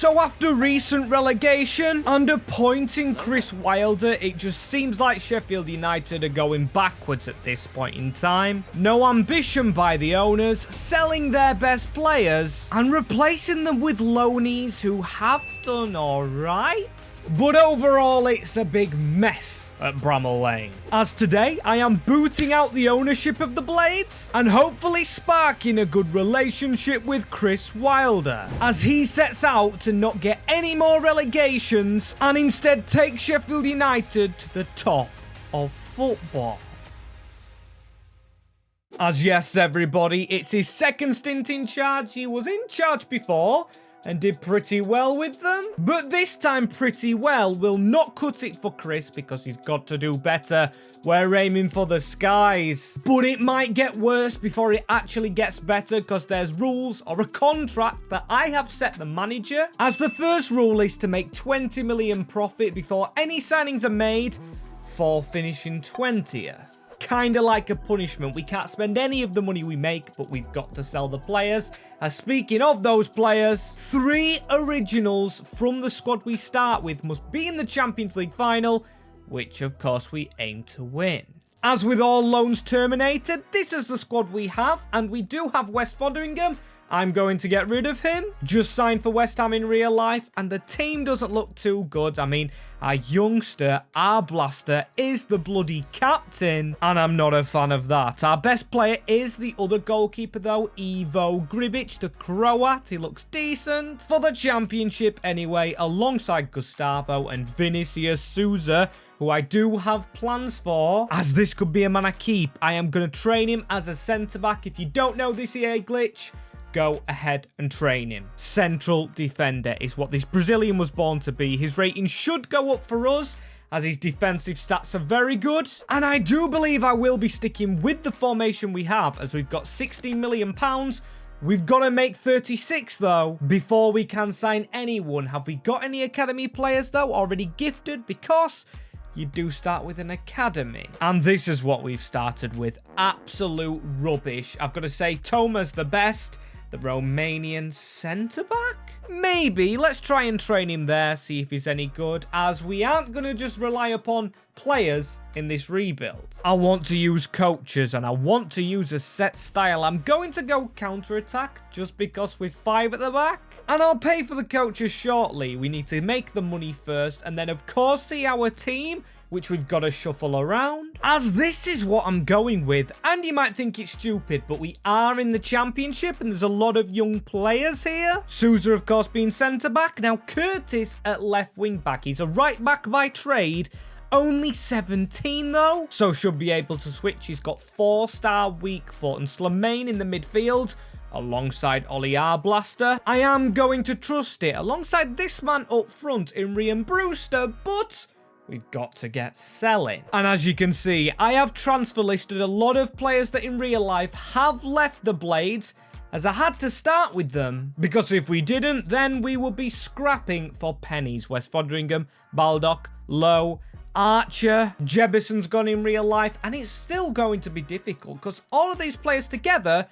So after recent relegation and appointing Chris Wilder, it just seems like Sheffield United are going backwards at this point in time. No ambition by the owners, selling their best players and replacing them with loanees who have done alright. But overall, it's a big mess at Bramall Lane. As today, I am booting out the ownership of the Blades and hopefully sparking a good relationship with Chris Wilder as he sets out to not get any more relegations and instead take Sheffield United to the top of football. As yes, everybody, it's his second stint in charge. He was in charge before and did pretty well with them. But this time, pretty well will not cut it for Chris because he's got to do better. We're aiming for the skies. But it might get worse before it actually gets better because there's rules or a contract that I have set the manager. As the first rule is to make 20 million profit before any signings are made for finishing 20th. Kinda like a punishment. We can't spend any of the money we make, but we've got to sell the players. As speaking of those players, 3 originals from the squad we start with must be in the Champions League final, which of course we aim to win. As with all loans terminated, this is the squad we have, and we do have West Fotheringham. I'm going to get rid of him. Just signed for West Ham in real life, and the team doesn't look too good. I mean, our youngster, our blaster, is the bloody captain, and I'm not a fan of that. Our best player is the other goalkeeper, though, Ivo Gribic, the Croat. He looks decent for the championship anyway, alongside Gustavo and Vinicius Souza, who I do have plans for, as this could be a man I keep. I am going to train him as a centre-back. If you don't know this EA glitch, go ahead and train him. Central defender is what this Brazilian was born to be. His rating should go up for us, as his defensive stats are very good. And I do believe I will be sticking with the formation we have, as we've got £16 million. We've got to make 36, though, before we can sign anyone. Have we got any academy players, though, already gifted? Because you do start with an academy. And this is what we've started with. Absolute rubbish. I've got to say, Toma's the best. The Romanian centre-back? Maybe. Let's try and train him there, see if he's any good, as we aren't going to just rely upon players in this rebuild. I want to use coaches, and I want to use a set style. I'm going to go counter-attack, just because we're 5 at the back. And I'll pay for the coaches shortly. We need to make the money first, and then, of course, see our team, which we've got to shuffle around, as this is what I'm going with. And you might think it's stupid, but we are in the championship and there's a lot of young players here. Souza, of course, being centre-back. Now, Curtis at left wing-back. He's a right-back by trade. Only 17, though, so should be able to switch. He's got 4-star weak foot, and Slimane in the midfield alongside Ollie Blaster. I am going to trust it alongside this man up front in Ryan Brewster, but we've got to get selling. And as you can see, I have transfer listed a lot of players that in real life have left the Blades, as I had to start with them, because if we didn't, then we would be scrapping for pennies. West Fotheringham, Baldock, Lowe, Archer, Jebison's gone in real life, and it's still going to be difficult because all of these players together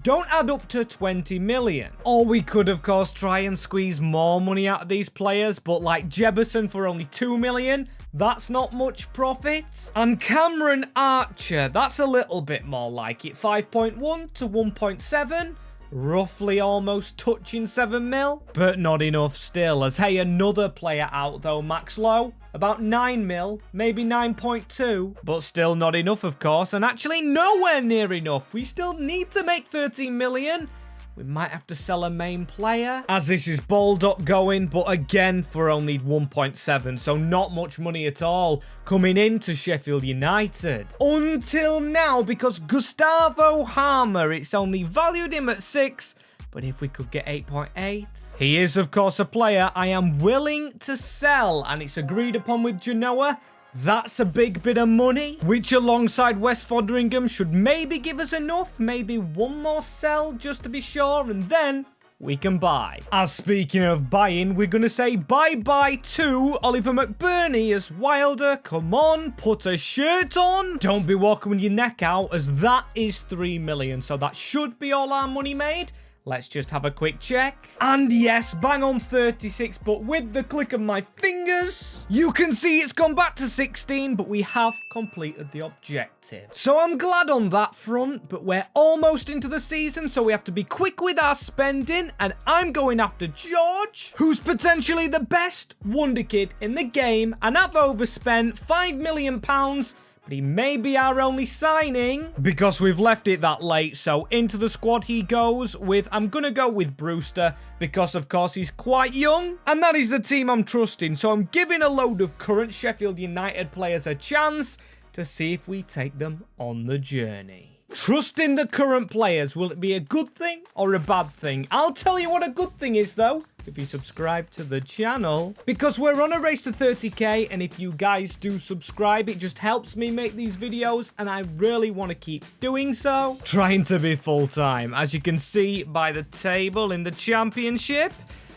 don't add up to 20 million. Or we could, of course, try and squeeze more money out of these players, but like Jebison for only 2 million, that's not much profit. And Cameron Archer, that's a little bit more like it. 5.1 to 1.7. Roughly almost touching 7 mil, but not enough still. As hey, another player out though, Max Lowe, about 9 mil, maybe 9.2, but still not enough, of course, and actually nowhere near enough. We still need to make 13 million. We might have to sell a main player, as this is Baldock going, but again for only 1.7, so not much money at all coming into Sheffield United. Until now, because Gustavo Harmer, it's only valued him at 6, but if we could get 8.8. He is, of course, a player I am willing to sell, and it's agreed upon with Genoa. That's a big bit of money, which alongside West Fotheringham should maybe give us enough. Maybe one more sell just to be sure, and then we can buy. As speaking of buying, we're going to say bye-bye to Oliver McBurney as Wilder. Come on, put a shirt on. Don't be walking with your neck out, as that is 3 million. So that should be all our money made. Let's just have a quick check. And yes, bang on 36, but with the click of my fingers, you can see it's gone back to 16, but we have completed the objective. So I'm glad on that front, but we're almost into the season, so we have to be quick with our spending, and I'm going after George, who's potentially the best wonder kid in the game, and I've overspent £5 million, but he may be our only signing because we've left it that late. So into the squad he goes with, I'm going to go with Brewster because, of course, he's quite young. And that is the team I'm trusting. So I'm giving a load of current Sheffield United players a chance to see if we take them on the journey. Trusting the current players, will it be a good thing or a bad thing? I'll tell you what a good thing is, though, if you subscribe to the channel, because we're on a race to 30k, and if you guys do subscribe, it just helps me make these videos, and I really want to keep doing so. Trying to be full-time. As you can see by the table in the championship,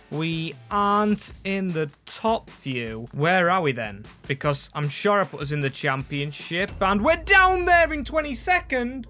we aren't in the top few. Where are we then? Because I'm sure I put us in the championship, and we're down there in 22nd.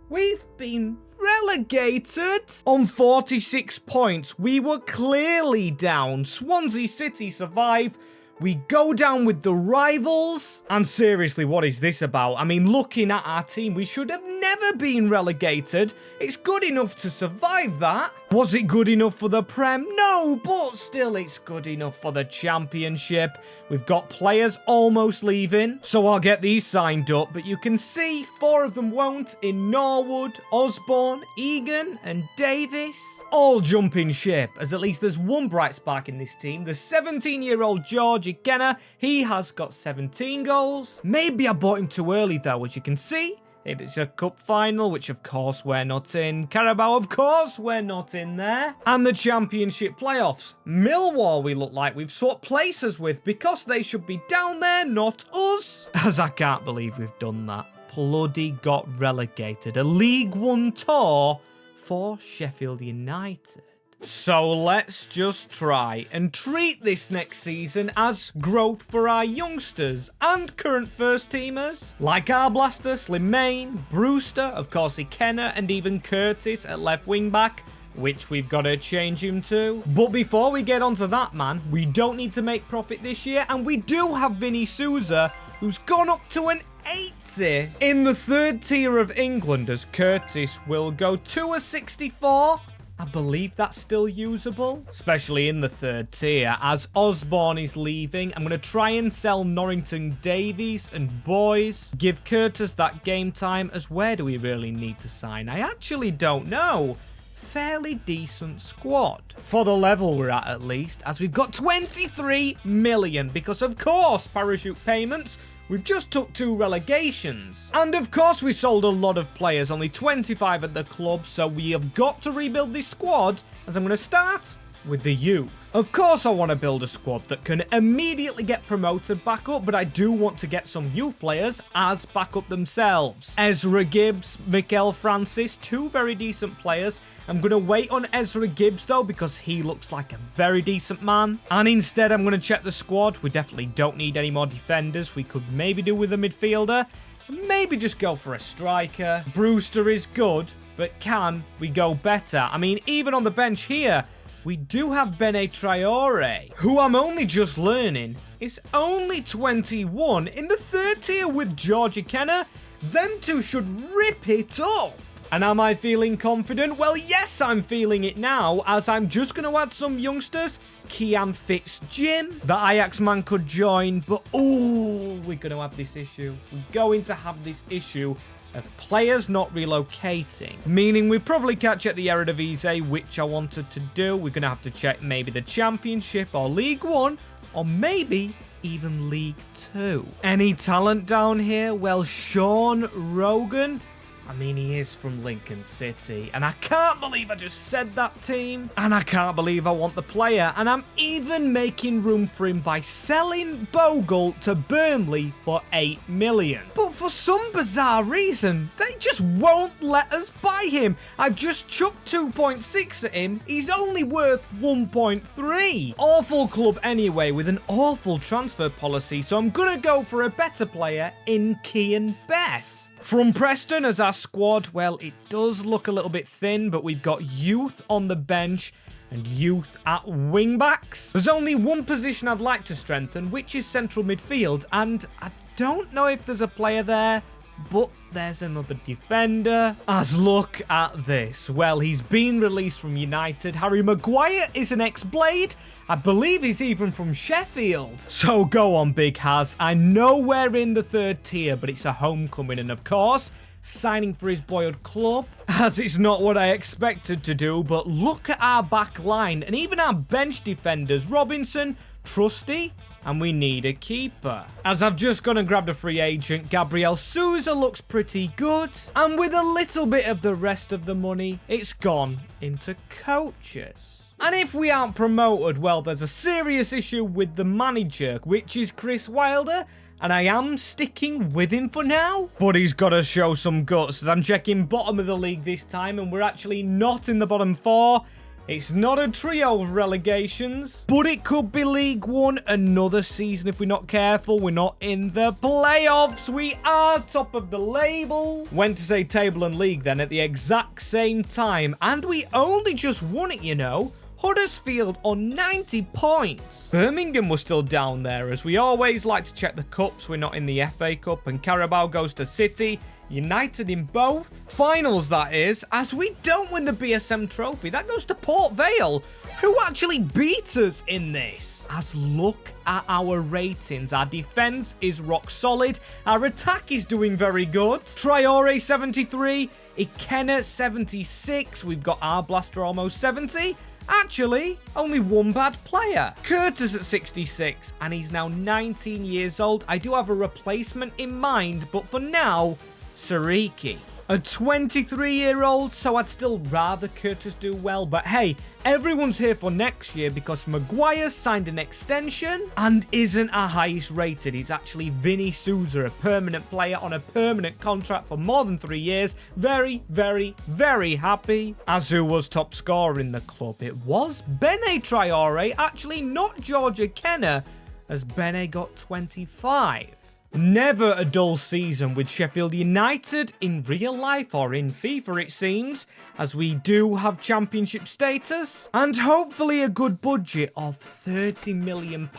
We've been relegated on 46 points. We were clearly down. Swansea City survive. We go down with the rivals. And seriously, what is this about? I mean, looking at our team, we should have never been relegated. It's good enough to survive that. Was it good enough for the Prem? No, but still it's good enough for the Championship. We've got players almost leaving, so I'll get these signed up. But you can see 4 of them won't in Norwood, Osborne, Egan and Davis. All jumping ship, as at least there's one bright spark in this team. The 17-year-old George Ikenna, he has got 17 goals. Maybe I bought him too early though, as you can see. It's a cup final, which of course we're not in. Carabao, of course we're not in there. And the championship playoffs. Millwall, we look like we've swapped places with because they should be down there, not us. As I can't believe we've done that. Bloody got relegated. A League One tour for Sheffield United. So let's just try and treat this next season as growth for our youngsters and current first teamers, like Arblaster, Slimane, Brewster, of course Ikenna, and even Curtis at left wing back, which we've got to change him to. But before we get onto that, man, we don't need to make profit this year, and we do have Vini Souza, who's gone up to an 80 in the 3rd tier of England, as Curtis will go to a 64. I believe that's still usable, especially in the 3rd tier. As Osborne is leaving, I'm going to try and sell Norrington Davies and Boys. Give Curtis that game time, as where do we really need to sign? I actually don't know. Fairly decent squad. For the level we're at least, as we've got 23 million, because of course, parachute payments. We've just took 2 relegations. And of course we sold a lot of players, only 25 at the club, so we have got to rebuild this squad, as I'm going to start with the youth. Of course I want to build a squad that can immediately get promoted back up, but I do want to get some youth players as backup themselves. Ezra Gibbs, Mikel Francis, 2 very decent players. I'm going to wait on Ezra Gibbs though, because he looks like a very decent man. And instead I'm going to check the squad. We definitely don't need any more defenders. We could maybe do with a midfielder. Maybe just go for a striker. Brewster is good, but can we go better? I mean, even on the bench here, we do have Bene Traore, who I'm only just learning is only 21 in the 3rd tier with George Ikenna. Them 2 should rip it up. And am I feeling confident? Well, yes, I'm feeling it now, as I'm just going to add some youngsters. Kian Fitz-Jim, the Ajax man, could join, but oh, we're going to have this issue. We're going to have this issue of players not relocating, meaning we probably can't check the Eredivisie, which I wanted to do. We're going to have to check maybe the Championship or League One, or maybe even League 2. Any talent down here? Well, Sean Rogan. I mean, he is from Lincoln City, and I can't believe I just said that team, and I can't believe I want the player, and I'm even making room for him by selling Bogle to Burnley for 8 million. But for some bizarre reason, they just won't let us buy him. I've just chucked 2.6 at him. He's only worth 1.3. Awful club anyway, with an awful transfer policy, so I'm gonna go for a better player in Kian Best. From Preston as our squad, well, it does look a little bit thin, but we've got youth on the bench and youth at wing-backs. There's only one position I'd like to strengthen, which is central midfield, and I don't know if there's a player there, but there's another defender. As look at this. Well, he's been released from United. Harry Maguire is an ex-Blade. I believe he's even from Sheffield. So go on, Big Haz. I know we're in the 3rd tier, but it's a homecoming, and of course, signing for his boyhood club, as it's not what I expected to do. But look at our back line and even our bench defenders. Robinson, Trusty, and we need a keeper. As I've just gone and grabbed a free agent, Gabriel Souza looks pretty good. And with a little bit of the rest of the money, it's gone into coaches. And if we aren't promoted, well, there's a serious issue with the manager, which is Chris Wilder. And I am sticking with him for now. But he's got to show some guts, as I'm checking bottom of the league this time, and we're actually not in the bottom 4. It's not a trio of relegations, but it could be League One another season if we're not careful. We're not in the playoffs. We are top of the label. Went to say table and league then at the exact same time, and we only just won it, you know. Huddersfield on 90 points. Birmingham was still down there, as we always like to check the cups. We're not in the FA Cup, and Carabao goes to City. United in both. Finals, that is, as we don't win the BSM trophy. That goes to Port Vale, who actually beat us in this. As look at our ratings. Our defense is rock solid. Our attack is doing very good. Traore 73, Ikenna 76. We've got our Blaster almost 70. Actually, only one bad player. Curtis at 66, and he's now 19 years old. I do have a replacement in mind, but for now, Sariki. A 23-year-old, so I'd still rather Curtis do well. But hey, everyone's here for next year because Maguire signed an extension and isn't our highest rated. It's actually Vini Souza, a permanent player on a permanent contract for more than 3 years. Very, very, very happy. As who was top scorer in the club? It was Bene Traore, actually not George Ikenna, as Bene got 25. Never a dull season with Sheffield United in real life or in FIFA, it seems, as we do have championship status and hopefully a good budget of £30 million.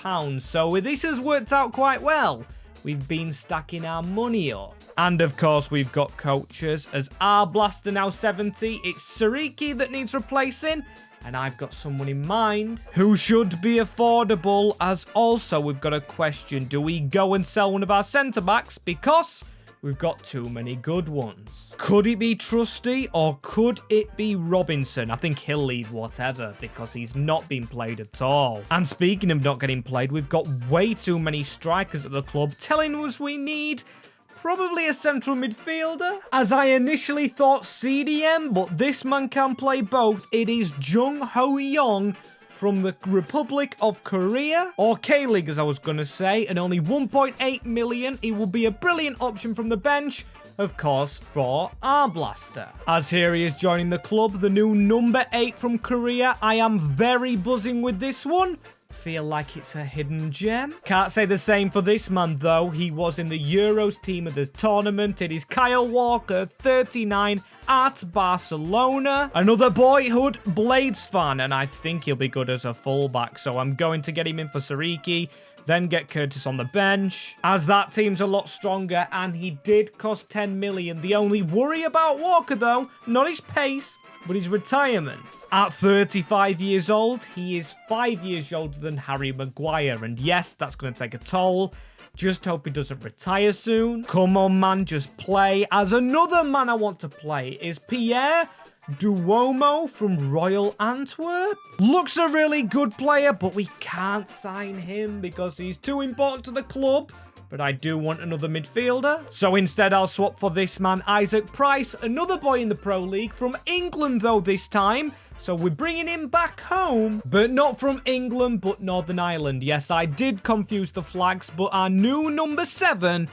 So this has worked out quite well. We've been stacking our money up. And of course, we've got coaches, as our Blaster now 70. It's Sariki that needs replacing. And I've got someone in mind who should be affordable, as also we've got a question. Do we go and sell one of our centre-backs? Because we've got too many good ones. Could it be Trusty or could it be Robinson? I think he'll leave whatever because he's not been played at all. And speaking of not getting played, we've got way too many strikers at the club telling us we need probably a central midfielder, as I initially thought CDM, but this man can play both. It is Jung Ho Young from the Republic of Korea, or K-League as I was going to say, and only 1.8 million. He will be a brilliant option from the bench, of course, for our Blaster. As here he is joining the club, the new number 8 from Korea. I am very buzzing with this one. Feel like it's a hidden gem. Can't say the same for this man, though. He was in the Euros team of the tournament. It is Kyle Walker, 39, at Barcelona. Another boyhood Blades fan, and I think he'll be good as a fullback, so I'm going to get him in for Sariki, then get Curtis on the bench, as that team's a lot stronger, and he did cost 10 million. The only worry about Walker, though, not his pace, but his retirement. At 35 years old, he is 5 years older than Harry Maguire, and yes, that's going to take a toll. Just hope he doesn't retire soon. Come on, man, just play. As another man I want to play is Pierre Duomo from Royal Antwerp. Looks a really good player, but we can't sign him because he's too important to the club. But I do want another midfielder. So instead, I'll swap for this man, Isaac Price, another boy in the Pro League, from England though this time. So we're bringing him back home, but not from England, but Northern Ireland. Yes, I did confuse the flags, but our new number 7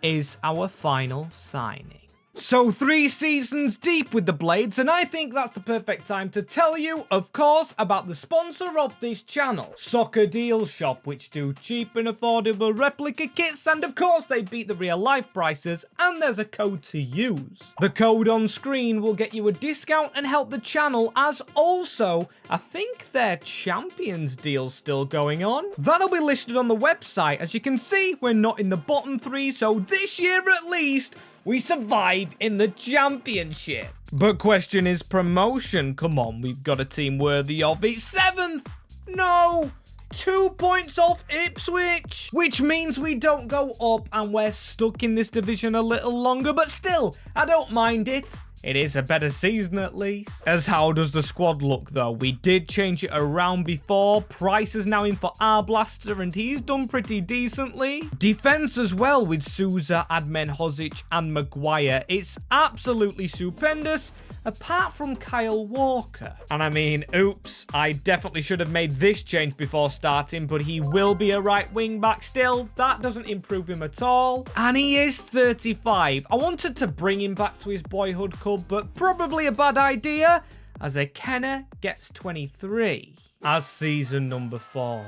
is our final signing. So 3 seasons deep with the Blades, and I think that's the perfect time to tell you, of course, about the sponsor of this channel, Soccer Deal Shop, which do cheap and affordable replica kits, and of course they beat the real life prices, and there's a code to use. The code on screen will get you a discount and help the channel, as also, I think their Champions deal's still going on. That'll be listed on the website. As you can see, we're not in the bottom 3, so this year at least, we survive in the championship. But question is promotion. Come on, we've got a team worthy of it. 7th! No! 2 points off Ipswich! Which means we don't go up and we're stuck in this division a little longer. But still, I don't mind it. It is a better season at least. As how does the squad look though? We did change it around before. Price is now in for Arblaster and he's done pretty decently. Defense as well with Souza, Admen, Hozic and Maguire. It's absolutely stupendous. Apart from Kyle Walker. And I mean, oops, I definitely should have made this change before starting, but he will be a right wing back still. That doesn't improve him at all. And he is 35. I wanted to bring him back to his boyhood club, but probably a bad idea, as a Kenner gets 23. As season number 4,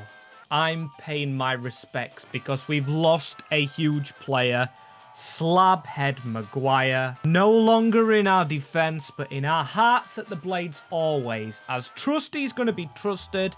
I'm paying my respects because we've lost a huge player. Slabhead Maguire, no longer in our defense, but in our hearts at the Blades always, as Trusty's going to be trusted.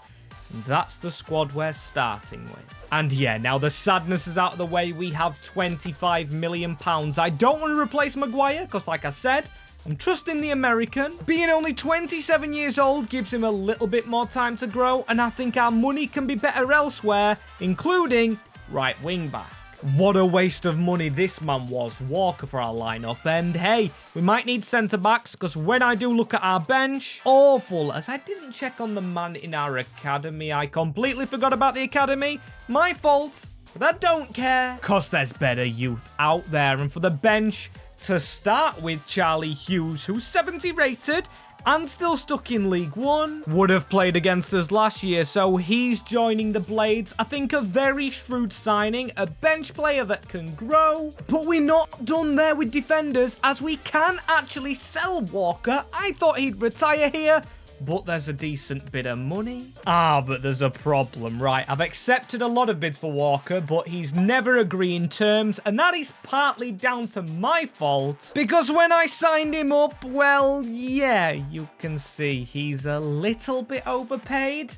And that's the squad we're starting with. And yeah, now the sadness is out of the way. We have £25 million. I don't want to replace Maguire because, like I said, I'm trusting the American. Being only 27 years old gives him a little bit more time to grow, and I think our money can be better elsewhere, including right wing back. What a waste of money this man was, Walker, for our lineup. And hey, we might need centre-backs, because when I do look at our bench, awful, as I didn't check on the man in our academy. I completely forgot about the academy. My fault, but I don't care, because there's better youth out there. And for the bench, to start with Charlie Hughes, who's 70 rated, and still stuck in League One. Would have played against us last year, so he's joining the Blades. I think a very shrewd signing, a bench player that can grow. But we're not done there with defenders, as we can actually sell Walker. I thought he'd retire here, but there's a decent bit of money. But there's a problem, right? I've accepted a lot of bids for Walker, but he's never agreeing terms, and that is partly down to my fault. Because when I signed him up, well, yeah, you can see he's a little bit overpaid.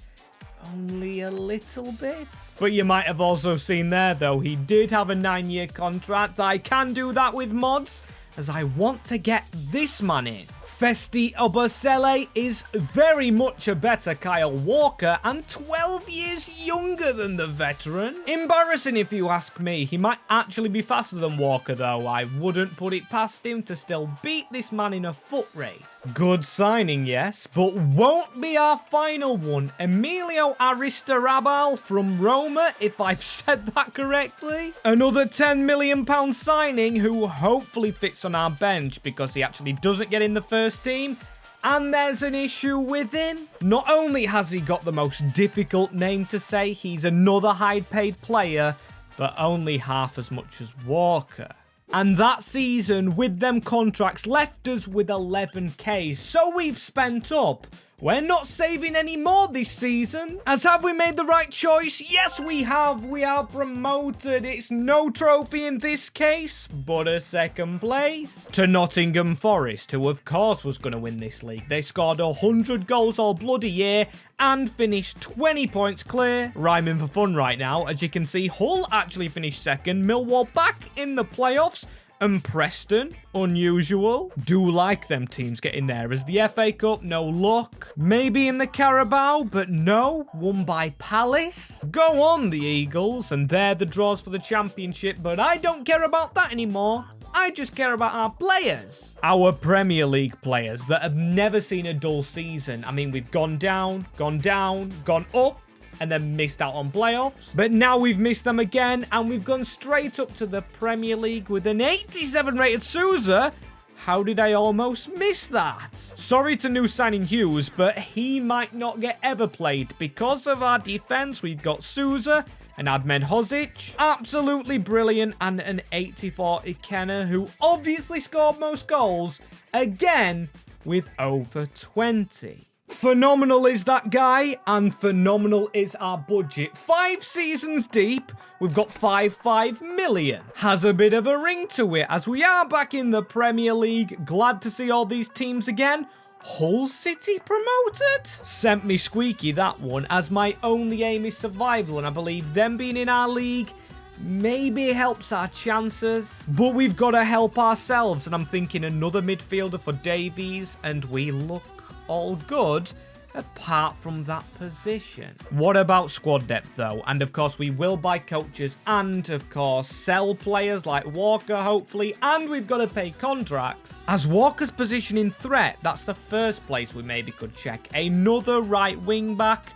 Only a little bit. But you might have also seen there, though, he did have a 9-year contract. I can do that with mods, as I want to get this man in. Festi Obosele is very much a better Kyle Walker and 12 years younger than the veteran. Embarrassing if you ask me. He might actually be faster than Walker though. I wouldn't put it past him to still beat this man in a foot race. Good signing, yes, but won't be our final one. Emilio Aristarabal from Roma, if I've said that correctly. Another £10 million signing who hopefully fits on our bench because he actually doesn't get in the first team, and there's an issue with him. Not only has he got the most difficult name to say, he's another high-paid player, but only half as much as Walker. And that season, with them contracts, left us with 11k, so we've spent up. We're not saving any more this season. As have we made the right choice? Yes, we have. We are promoted. It's no trophy in this case, but a second place. To Nottingham Forest, who of course was going to win this league. They scored 100 goals all bloody year and finished 20 points clear. Rhyming for fun right now. As you can see, Hull actually finished second. Millwall back in the playoffs. And Preston, unusual. Do like them teams getting there, as the FA Cup, no luck. Maybe in the Carabao, but no, won by Palace. Go on, the Eagles, and they're the draws for the championship, but I don't care about that anymore. I just care about our players. Our Premier League players that have never seen a dull season. I mean, we've gone down, gone up, and then missed out on playoffs. But now we've missed them again, and we've gone straight up to the Premier League with an 87 rated Souza. How did I almost miss that? Sorry to new signing Hughes, but he might not get ever played. Because of our defense, we've got Souza, An Admen Hozic, absolutely brilliant, and an 84 Ikenna, who obviously scored most goals, again with over 20. Phenomenal is that guy, and phenomenal is our budget. 5 seasons deep, we've got 5 million. Has a bit of a ring to it, as we are back in the Premier League. Glad to see all these teams again. Hull City promoted? Sent me squeaky, that one, as my only aim is survival, and I believe them being in our league maybe helps our chances. But we've got to help ourselves, and I'm thinking another midfielder for Davies, and we look all good apart from that position. What about squad depth though? And of course we will buy coaches and of course sell players like Walker hopefully, and we've got to pay contracts. As Walker's position in threat, that's the first place we maybe could check. Another right wing back.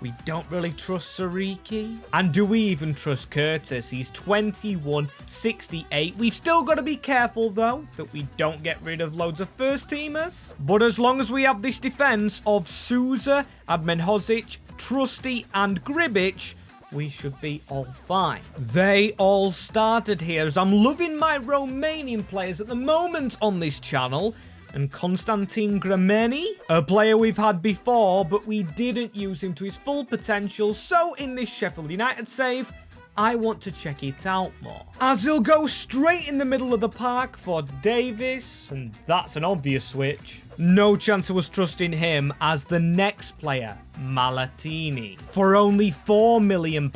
We don't really trust Sariki. And do we even trust Curtis? He's 21, 68. We've still got to be careful, though, that we don't get rid of loads of first-teamers. But as long as we have this defense of Souza, Admen Hozic, Trusty, and Gribic, we should be all fine. They all started here, as I'm loving my Romanian players at the moment on this channel. And Constantin Grameni, a player we've had before, but we didn't use him to his full potential. So in this Sheffield United save, I want to check it out more. As he'll go straight in the middle of the park for Davis, and that's an obvious switch. No chance of us trusting him as the next player, Malatini. For only £4 million,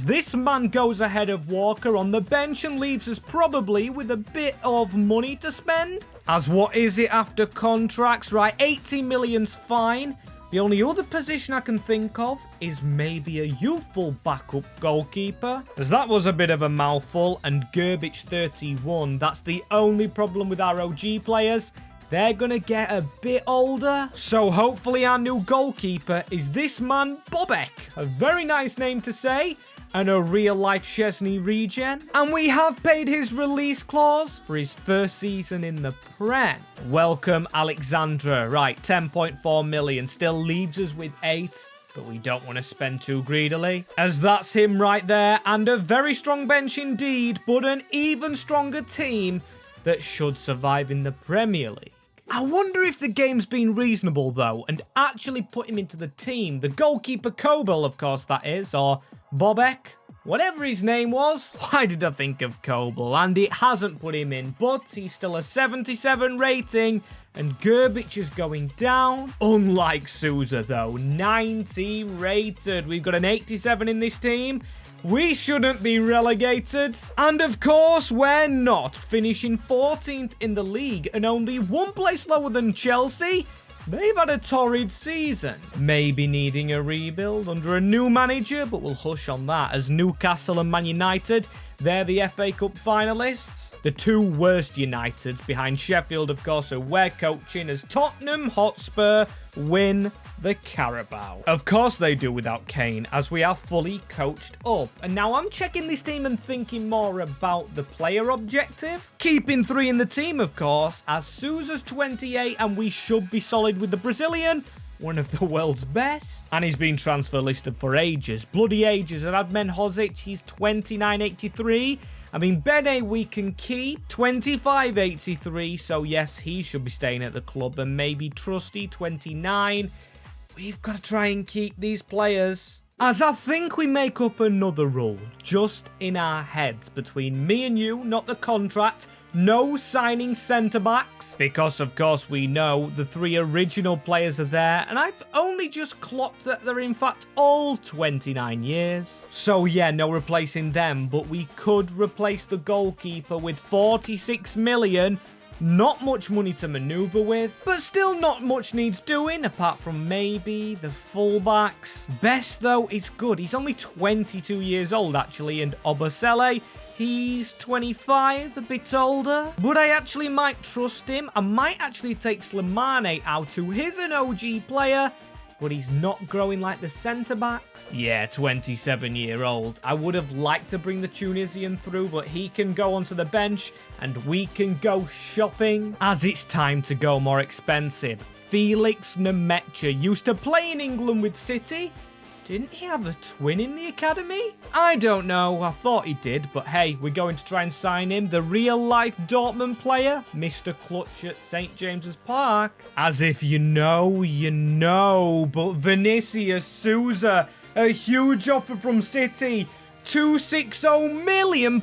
this man goes ahead of Walker on the bench and leaves us probably with a bit of money to spend. As what is it after contracts? Right, 80 million's fine. The only other position I can think of is maybe a youthful backup goalkeeper, as that was a bit of a mouthful. And Gerbic 31, that's the only problem with our OG players. They're gonna get a bit older. So hopefully our new goalkeeper is this man, Bobek. A very nice name to say. And a real-life Chesney regen. And we have paid his release clause for his first season in the Prem. Welcome, Alexandra. Right, 10.4 million. Still leaves us with 8. But we don't want to spend too greedily, as that's him right there. And a very strong bench indeed, but an even stronger team that should survive in the Premier League. I wonder if the game's been reasonable, though, and actually put him into the team. The goalkeeper, Kobel, of course, that is, or Bobek, whatever his name was. Why did I think of Kobel? And it hasn't put him in, but he's still a 77 rating, and Gerbic is going down. Unlike Souza, though, 90 rated. We've got an 87 in this team. We shouldn't be relegated. And of course, we're not, finishing 14th in the league and only one place lower than Chelsea. They've had a torrid season. Maybe needing a rebuild under a new manager, but we'll hush on that, as Newcastle and Man United, they're the FA Cup finalists. The two worst Uniteds behind Sheffield, of course, who we're coaching, as Tottenham Hotspur win the Carabao. Of course they do without Kane, as we are fully coached up. And now I'm checking this team and thinking more about the player objective. Keeping 3 in the team, of course, as Souza's 28, and we should be solid with the Brazilian, one of the world's best. And he's been transfer listed for ages, bloody ages. And Admen Hozic, he's 29.83. I mean, Bene we can keep, 25.83, so yes, he should be staying at the club. And maybe Trusty, 29. We've got to try and keep these players. As I think we make up another rule, just in our heads, between me and you, not the contract, no signing centre-backs. Because, of course, we know the 3 original players are there, and I've only just clocked that they're, in fact, all 29 years. So, yeah, no replacing them, but we could replace the goalkeeper with 46 million. Not much money to manoeuvre with, but still not much needs doing, apart from maybe the fullbacks. Best, though, is good. He's only 22 years old, actually, and Obasele, he's 25, a bit older. But I actually might trust him. I might actually take Slimane out, who is an OG player, but he's not growing like the centre-backs. Yeah, 27-year-old. I would have liked to bring the Tunisian through, but he can go onto the bench, and we can go shopping. As it's time to go more expensive. Felix Nemecha used to play in England with City. Didn't he have a twin in the academy? I don't know. I thought he did, but hey, we're going to try and sign him. The real-life Dortmund player, Mr. Clutch at St. James's Park. As if you know, but Vinicius Souza, a huge offer from City. £260 million.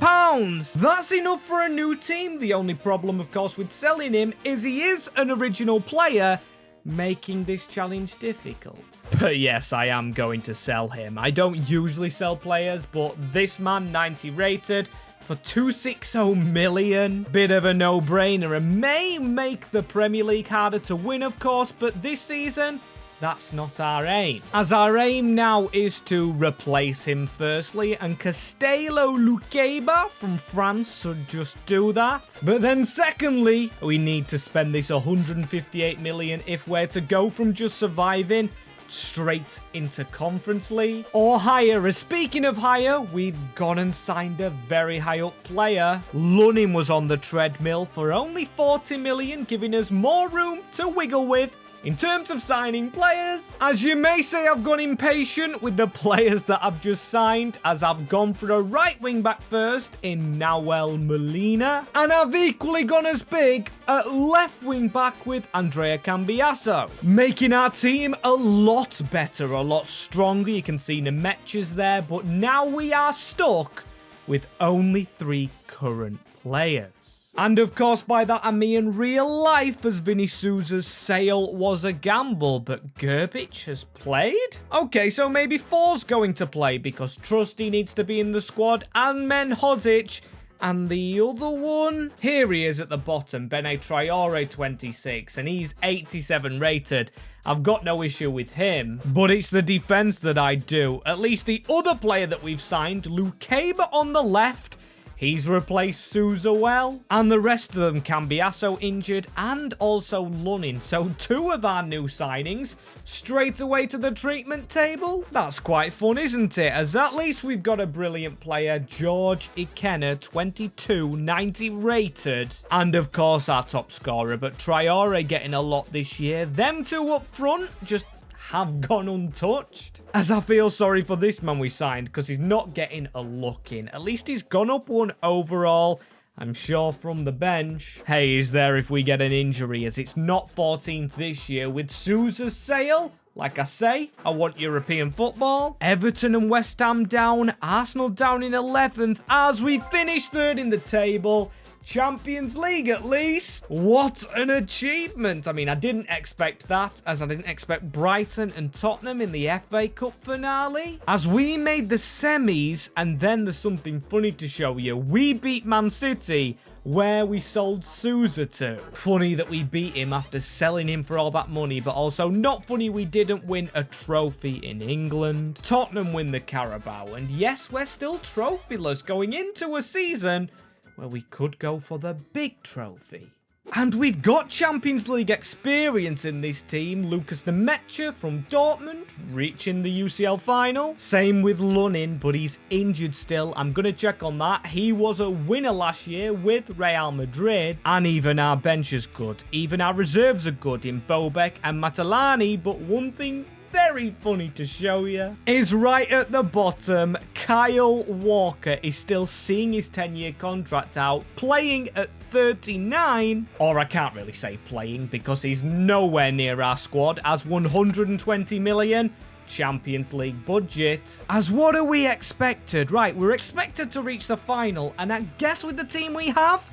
That's enough for a new team. The only problem, of course, with selling him is he is an original player, making this challenge difficult. But yes, I am going to sell him. I don't usually sell players, but this man, 90 rated, for £260 million. Bit of a no-brainer and may make the Premier League harder to win, of course, but this season, that's not our aim. As our aim now is to replace him firstly, and Castello Luqueba from France should just do that. But then secondly, we need to spend this 158 million if we're to go from just surviving straight into Conference League or higher. As speaking of higher, we've gone and signed a very high up player. Lunning was on the treadmill for only 40 million, giving us more room to wiggle with. In terms of signing players, as you may say, I've gone impatient with the players that I've just signed, as I've gone for a right wing back first in Nahuel Molina, and I've equally gone as big at left wing back with Andrea Cambiasso, making our team a lot better, a lot stronger. You can see Nemetcha's there, but now we are stuck with only 3 current players. And of course, by that I mean real life, as Vini Souza's sale was a gamble, but Gerbic has played? Okay, so maybe 4's going to play because Trusty needs to be in the squad, and Menhozic. And the other one, here he is at the bottom, Bene Traore 26, and he's 87 rated. I've got no issue with him, but it's the defense that I do. At least the other player that we've signed, Luqueba on the left, he's replaced Souza well, and the rest of them, Cambiasso injured, and also Lunning. So 2 of our new signings straight away to the treatment table. That's quite fun, isn't it? As at least we've got a brilliant player, George Ikenna, 22, 90 rated, and of course our top scorer. But Traore getting a lot this year. Them 2 up front just have gone untouched. As I feel sorry for this man we signed because he's not getting a look in. At least he's gone up 1 overall, I'm sure, from the bench. Hey, he's there if we get an injury, as it's not 14th this year with Souza's sale. Like I say, I want European football. Everton and West Ham down, Arsenal down in 11th as we finish 3rd in the table. Champions League at least. What an achievement. I mean, I didn't expect that, as I didn't expect Brighton and Tottenham in the FA Cup finale. As we made the semis, and then there's something funny to show you. We beat Man City, where we sold Souza to. Funny that we beat him after selling him for all that money, but also not funny we didn't win a trophy in England. Tottenham win the Carabao, and yes, we're still trophyless going into a season where we could go for the big trophy. And we've got Champions League experience in this team. Lucas Nemetcha from Dortmund reaching the UCL final. Same with Lunning, but he's injured still. I'm going to check on that. He was a winner last year with Real Madrid. And even our bench is good. Even our reserves are good in Bobek and Matalani. But one thing very funny to show you is right at the bottom, Kyle Walker is still seeing his 10-year contract out, playing at 39, or I can't really say playing because he's nowhere near our squad, as 120 million Champions League budget. As what are we expected? Right, we're expected to reach the final, and I guess with the team we have,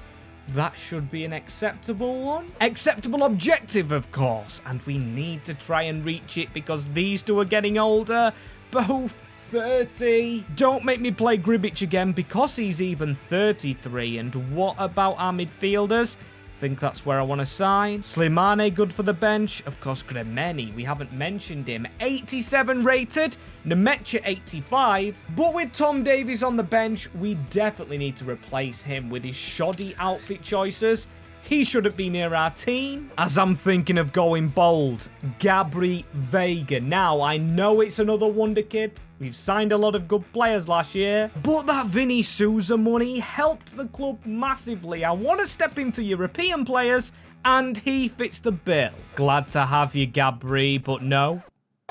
that should be an acceptable one. Acceptable objective, of course. And we need to try and reach it because these 2 are getting older. Both 30. Don't make me play Gribic again because he's even 33. And what about our midfielders? I think that's where I want to sign. Slimane, good for the bench. Of course, Gremeni, we haven't mentioned him. 87 rated. Nemetcha, 85. But with Tom Davies on the bench, we definitely need to replace him with his shoddy outfit choices. He shouldn't be near our team. As I'm thinking of going bold, Gabri Vega. Now, I know it's another wonder kid. We've signed a lot of good players last year, but that Vini Souza money helped the club massively. I want to step into European players, and he fits the bill. Glad to have you, Gabri, but no.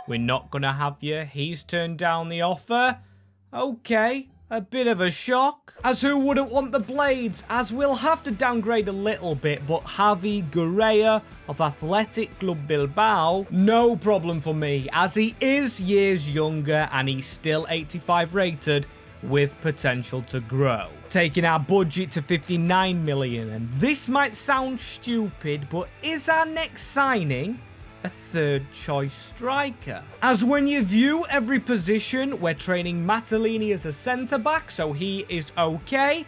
We're not going to have you. He's turned down the offer. Okay, a bit of a shock. As who wouldn't want the Blades? As we'll have to downgrade a little bit, but Javi Gurrea of Athletic Club Bilbao, no problem for me, as he is years younger and he's still 85 rated with potential to grow. Taking our budget to 59 million, and this might sound stupid, but is our next signing a third choice striker? As when you view every position, we're training Matalini as a centre back, so he is okay.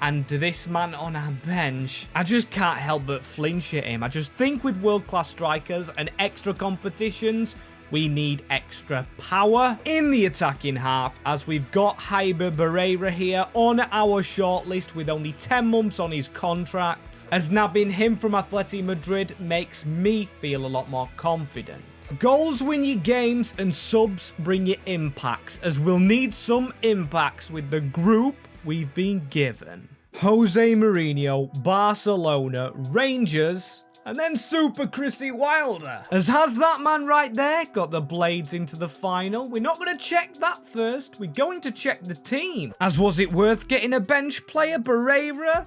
And this man on our bench, I just can't help but flinch at him. I just think with world-class strikers and extra competitions, we need extra power in the attacking half, as we've got Jaime Barreira here on our shortlist with only 10 months on his contract. As nabbing him from Atleti Madrid makes me feel a lot more confident. Goals win you games and subs bring you impacts, as we'll need some impacts with the group we've been given. Jose Mourinho, Barcelona, Rangers, and then Super Chrissy Wilder. As has that man right there got the Blades into the final? We're not going to check that first. We're going to check the team. As was it worth getting a bench player, Barreira?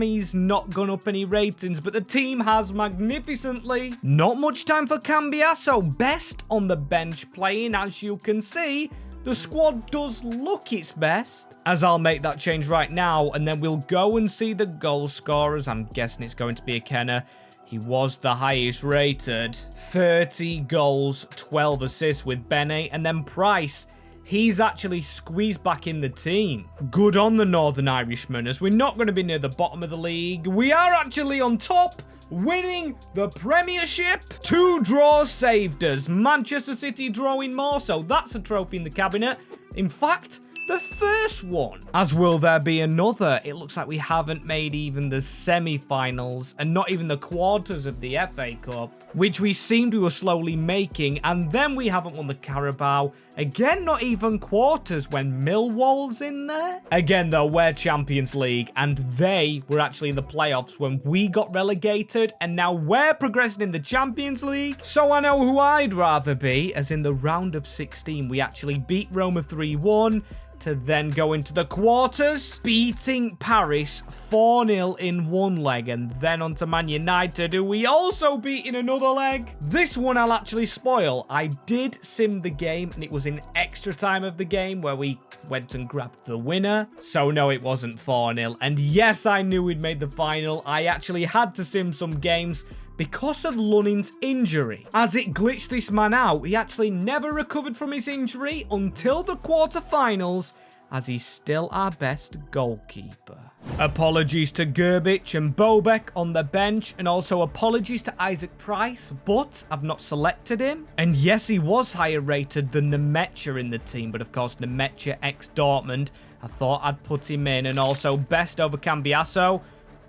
He's not gone up any ratings, but the team has magnificently. Not much time for Cambiasso. Best on the bench playing, as you can see. The squad does look its best, as I'll make that change right now, and then we'll go and see the goal scorers. I'm guessing it's going to be a Kenner. He was the highest rated. 30 goals, 12 assists with Bene, and then Price. He's actually squeezed back in the team. Good on the Northern Irishman, as we're not going to be near the bottom of the league. We are actually on top, winning the Premiership. 2 draws saved us. Manchester City drawing more, so that's a trophy in the cabinet. In fact, the first one. As will there be another? It looks like we haven't made even the semi-finals and not even the quarters of the FA Cup, which we seemed we were slowly making, and then we haven't won the Carabao. Again, not even quarters when Millwall's in there. Again, though, we're Champions League, and they were actually in the playoffs when we got relegated, and now we're progressing in the Champions League. So I know who I'd rather be, as in the round of 16, we actually beat Roma 3-1, to then go into the quarters, beating Paris 4-0 in one leg, and then on to Man United, who we also beat in another leg. This one I'll actually spoil. I did sim the game, and it was in extra time of the game where we went and grabbed the winner. So no, it wasn't 4-0. And yes, I knew we'd made the final. I actually had to sim some games because of Lunin's injury. As it glitched this man out, he actually never recovered from his injury until the quarterfinals, as he's still our best goalkeeper. Apologies to Gerbic and Bobek on the bench, and also apologies to Isaac Price, but I've not selected him. And yes, he was higher rated than Nemecha in the team, but of course Nemecha ex-Dortmund, I thought I'd put him in. And also best over Cambiasso.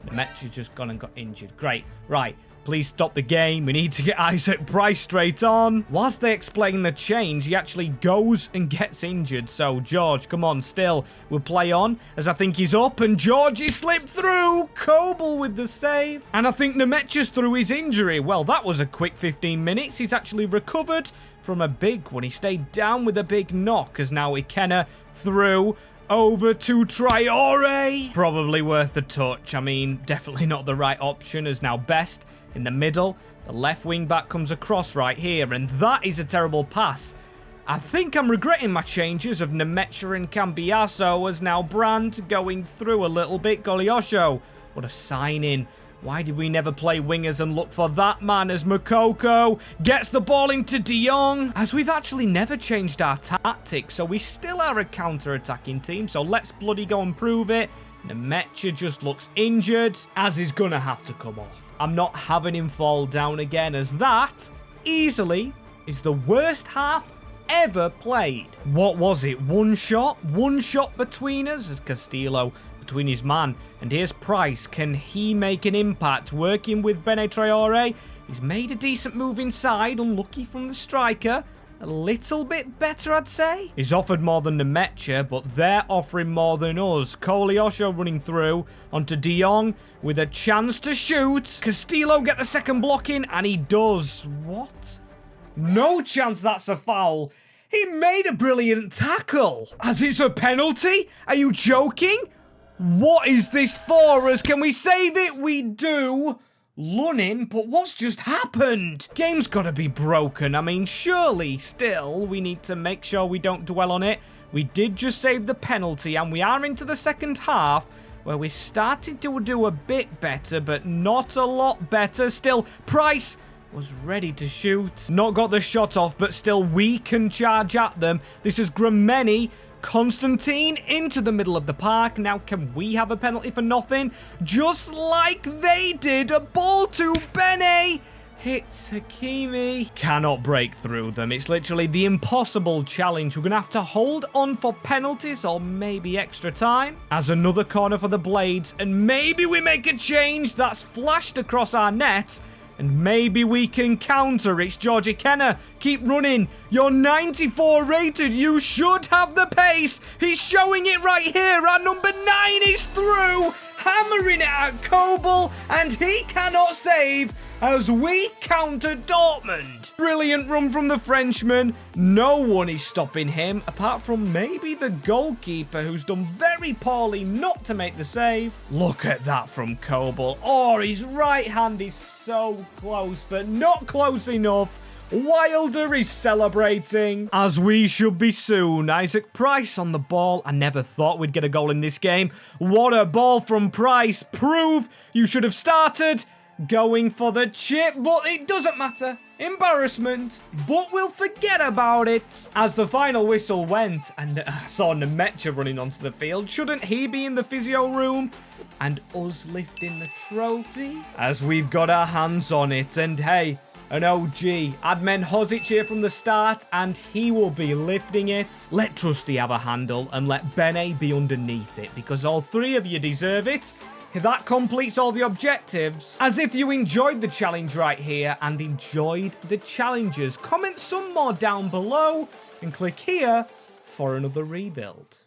Nemecha's just gone and got injured. Great. Right. Please stop the game. We need to get Isaac Price straight on. Whilst they explain the change, he actually goes and gets injured. So, George, come on, still. We'll play on, as I think he's up, and Georgie slipped through. Kobel with the save. And I think Nemecha's through his injury. Well, that was a quick 15 minutes. He's actually recovered from a big one. He stayed down with a big knock, as now Ikenna through over to Traore. Probably worth a touch. I mean, definitely not the right option, as now Best in the middle. The left wing back comes across right here, and that is a terrible pass. I think I'm regretting my changes of Nemecha and Cambiasso, as now Brandt going through a little bit. Goalazor, what a sign-in. Why did we never play wingers and look for that man, as Makoko gets the ball into De Jong? As we've actually never changed our tactics, so we still are a counter-attacking team, so let's bloody go and prove it. Nemecha just looks injured, as he's gonna have to come off. I'm not having him fall down again, as that easily is the worst half ever played. What was it? One shot between us, as Castillo between his man. And here's Price. Can he make an impact working with Bene Traore? He's made a decent move inside, unlucky from the striker. A little bit better, I'd say. He's offered more than Nemecha, but they're offering more than us. Goalazor running through onto De Jong with a chance to shoot. Castillo get the second block in, and he does. What? No chance that's a foul. He made a brilliant tackle. As it's a penalty? Are you joking? What is this for us? Can we save it? We do. Lunning, but what's just happened? Game's gotta be broken. I mean, surely still we need to make sure we don't dwell on it. We did just save the penalty and we are into the second half where we're starting to do a bit better, but not a lot better. Still, Price was ready to shoot. Not got the shot off, but still we can charge at them. This is Grimsby. Constantine into the middle of the park. Now, can we have a penalty for nothing? Just like they did. A ball to Bene. Hits Hakimi. Cannot break through them. It's literally the impossible challenge. We're going to have to hold on for penalties or maybe extra time. As another corner for the Blades. And maybe we make a change. That's flashed across our net. And maybe we can counter. It's Georgie Kenner. Keep running. You're 94 rated. You should have the pace. He's showing it right here. Our number 9 is through. Hammering it at Coble. And he cannot save as we counter Dortmund. Brilliant run from the Frenchman. No one is stopping him, apart from maybe the goalkeeper, who's done very poorly not to make the save. Look at that from Coble. Oh, his right hand is so close, but not close enough. Wilder is celebrating, as we should be soon. Isaac Price on the ball. I never thought we'd get a goal in this game. What a ball from Price. Prove you should have started going for the chip, but it doesn't matter. Embarrassment, but we'll forget about it. As the final whistle went, and I saw Nemecha running onto the field. Shouldn't he be in the physio room? And us lifting the trophy? As we've got our hands on it, and hey, an OG. Admen Hozic here from the start, and he will be lifting it. Let Trusty have a handle, and let Bene be underneath it, because all three of you deserve it. That completes all the objectives. As if you enjoyed the challenge right here and enjoyed the challenges, comment some more down below and click here for another rebuild.